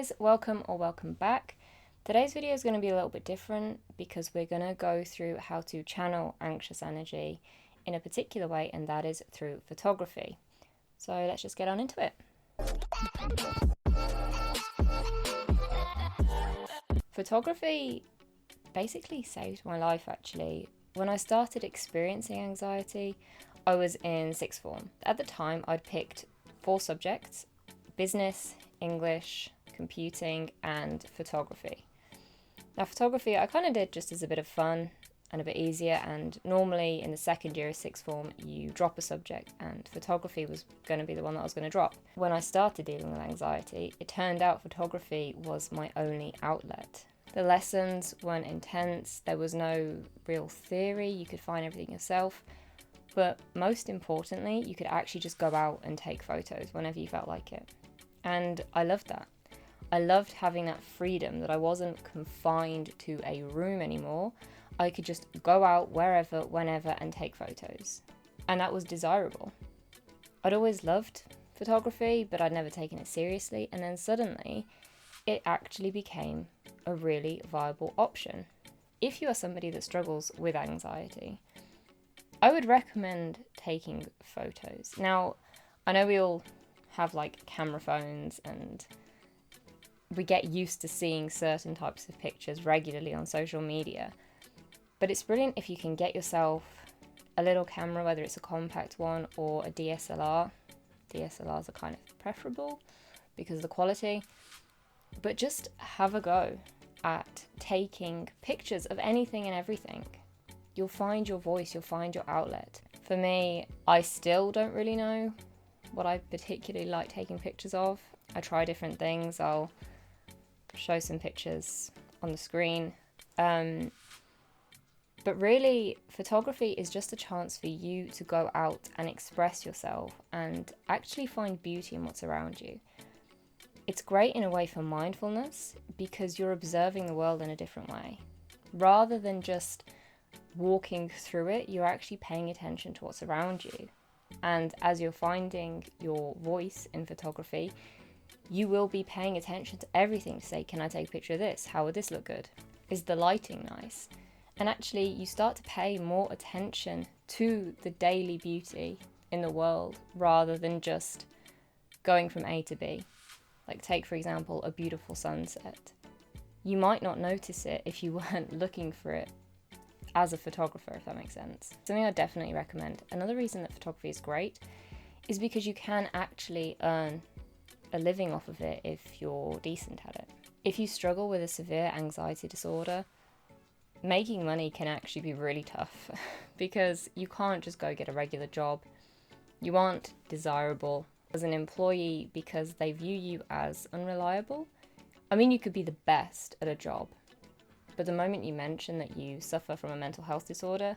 guys, welcome or welcome back. Today's video is going to be a little bit different because we're going to go through how to channel anxious energy in a particular way, and that is through photography. So let's just get on into it. Photography basically saved my life actually. When I started experiencing anxiety, I was in sixth form. At the time, I'd picked 4 subjects: business, English, computing, and photography. Now, photography I kind of did just as a bit of fun and a bit easier, and normally in the second year of sixth form, you drop a subject, and photography was going to be the one that I was going to drop. When I started dealing with anxiety, it turned out photography was my only outlet. The lessons weren't intense, there was no real theory, you could find everything yourself, but most importantly, you could actually just go out and take photos whenever you felt like it. And I loved that. I loved having that freedom, that I wasn't confined to a room anymore. I could just go out wherever, whenever, and take photos. And that was desirable. I'd always loved photography, but I'd never taken it seriously. And then suddenly, it actually became a really viable option. If you are somebody that struggles with anxiety, I would recommend taking photos. Now, I know we all have like camera phones and we get used to seeing certain types of pictures regularly on social media, but it's brilliant if you can get yourself a little camera, whether it's a compact one or a DSLR. DSLRs are kind of preferable because of the quality, but just have a go at taking pictures of anything and everything. You'll find your voice, you'll find your outlet. For me, I still don't really know what I particularly like taking pictures of. I try different things. I'll show some pictures on the screen. But really, photography is just a chance for you to go out and express yourself and actually find beauty in what's around you. It's great in a way for mindfulness because you're observing the world in a different way. Rather than just walking through it, you're actually paying attention to what's around you. And as you're finding your voice in photography, you will be paying attention to everything to say, can I take a picture of this? How would this look good? Is the lighting nice? And actually you start to pay more attention to the daily beauty in the world rather than just going from A to B. Like take, for example, a beautiful sunset. You might not notice it if you weren't looking for it as a photographer, if that makes sense. Something I definitely recommend. Another reason that photography is great is because you can actually earn a living off of it if you're decent at it. If you struggle with a severe anxiety disorder, making money can actually be really tough because you can't just go get a regular job. You aren't desirable as an employee because they view you as unreliable. I mean, you could be the best at a job, but the moment you mention that you suffer from a mental health disorder,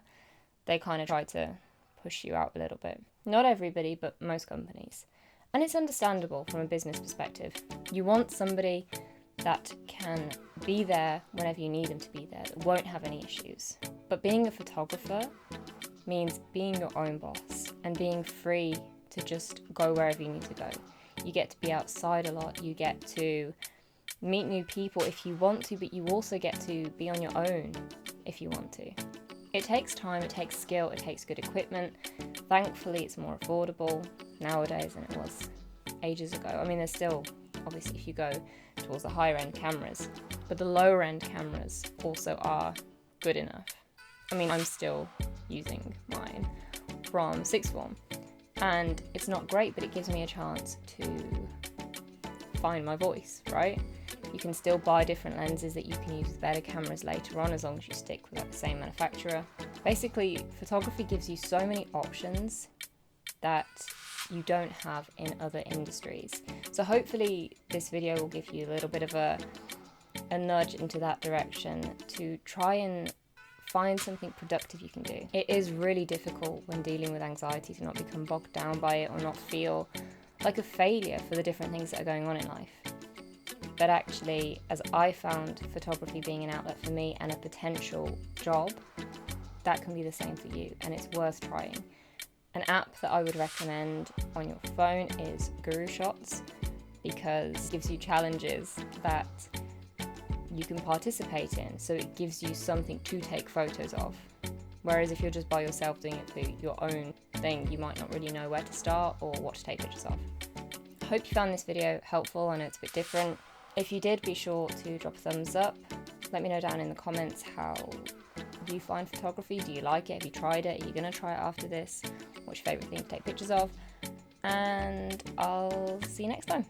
they kind of try to push you out a little bit. Not everybody, but most companies. And it's understandable from a business perspective. You want somebody that can be there whenever you need them to be there, that won't have any issues. But being a photographer means being your own boss and being free to just go wherever you need to go. You get to be outside a lot, you get to meet new people if you want to, but you also get to be on your own if you want to. It takes time, it takes skill, it takes good equipment. Thankfully, it's more affordable nowadays than it was ages ago. I mean, there's still, obviously, if you go towards the higher end cameras, but the lower end cameras also are good enough. I mean, I'm still using mine from sixth form, and it's not great, but it gives me a chance to find my voice, right? You can still buy different lenses that you can use with better cameras later on as long as you stick with the same manufacturer. Basically, photography gives you so many options that you don't have in other industries. So hopefully this video will give you a little bit of a nudge into that direction to try and find something productive you can do. It is really difficult when dealing with anxiety to not become bogged down by it or not feel like a failure for the different things that are going on in life. But actually, as I found photography being an outlet for me and a potential job, that can be the same for you, and it's worth trying. An app that I would recommend on your phone is Guru Shots. because it gives you challenges that you can participate in, so it gives you something to take photos of. Whereas if you're just by yourself doing it for your own thing, you might not really know where to start or what to take pictures of. I hope you found this video helpful. I know it's a bit different. If you did, be sure to drop a thumbs up. Let me know down in the comments how you find photography. Do you like it? Have you tried it? Are you going to try it after this? What's your favourite thing to take pictures of? And I'll see you next time.